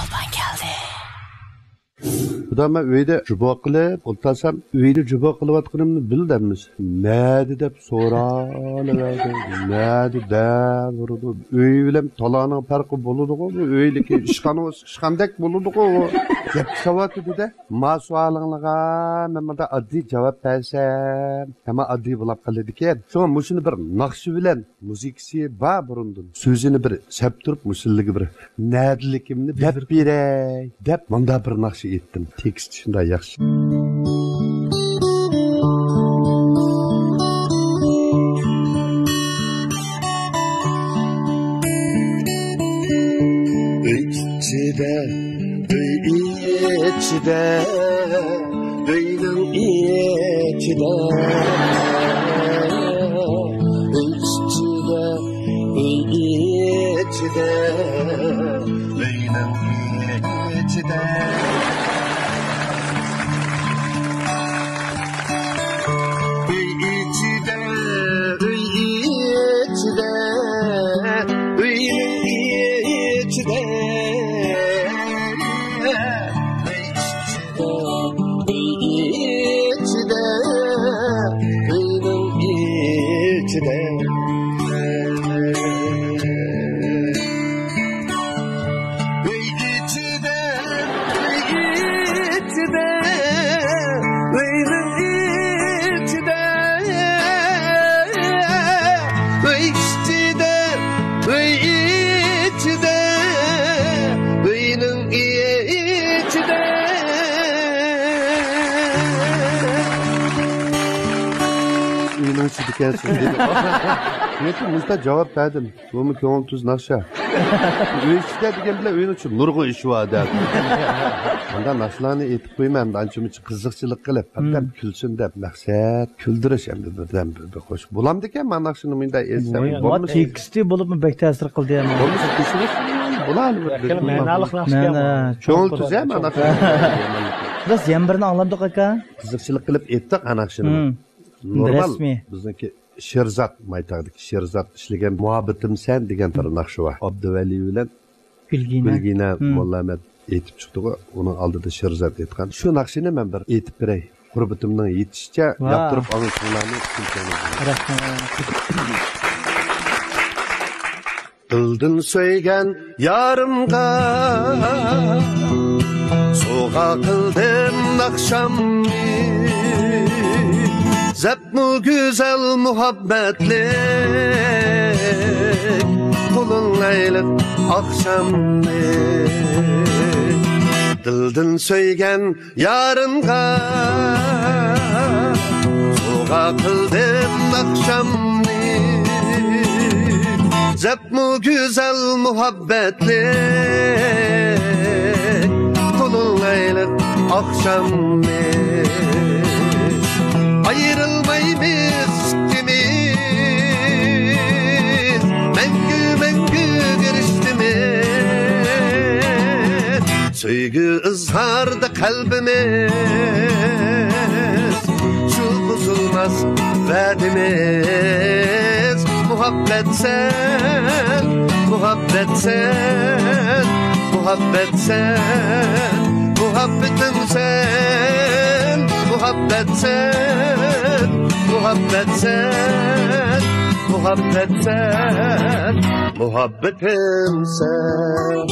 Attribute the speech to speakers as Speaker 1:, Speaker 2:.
Speaker 1: Alban geldi.
Speaker 2: Bu da ben öyde cüba kılıp, oltasam öyde cüba kılıvatkanımını bildemmiz. Neydi dep soralıverdi, neydi der vurdu. Öy bilem talağının farkı buludu o, öyleki işkandek buludu o. Dep savatı dedi. Ma sualınlığa ben burada addi cevap versem, ama addi bulap kaldı diken. Sonra muşunu bir nakşı bilen, müziksi ba burundun. Sözünü bir septurup musilligi bir neydilikimni dep birey, dep manda bir nakşı ettim. Tekst şunda yaxşı. İçide, içide, beynim içide. İçide, içide, beynim içide. Gelsin dedim. Yetim Musta cevap verdim. Bu mu köngül tuz nakşa? Üyüşte degan bilan o'yin uchun nurg'un ish bor deb. Unda narsalarni aytib qo'yman, ancha-muncha qiziqchilik qilib, hatto kulsin deb maqsad kuldirish endi birdan bir qo'sh. Bo'lamdi ekan, men naqshini menda aytsam.
Speaker 3: Bu teksti bo'libmi bek ta'sir qildi ham.
Speaker 2: Bo'lmasa tekshirish bo'ladi.
Speaker 3: Ma'noliq naqsh ham.
Speaker 2: Köngül tuz ham ana shu.
Speaker 3: Biz ham birini angladik aka.
Speaker 2: Qiziqchilik qilib aytdik ana shuni. Normal bizniki Sherzat maytaqdik. Sherzat ishlagan muhabbatim sen degan bir naqshi bor. Abduvali bilan Bilgina Mollamat aytib chiqdi-ku, uning oldida Sherzat aytgan. Shu naqshini men bir aytib beray. Qurbatimning yetishicha yaptirib olishlarni Dildin söygen yarımga Soğa kıldım akşamni Zepmu güzel muhabbetlik Kulun leylik akşamlik Dildin söygen yarınga Soğa kıldım akşamlik Zepmu güzel muhabbetlik Kulun leylik akşamlik Ayrılmayız ikimiz Mengü giriştimiz Söygü ızharda kalbimiz Şu bozulmaz verdimiz Muhabbet sen, muhabbet sen Muhabbetim sen Muhabbet sen, muhabbetim sen, muhabbetim sen.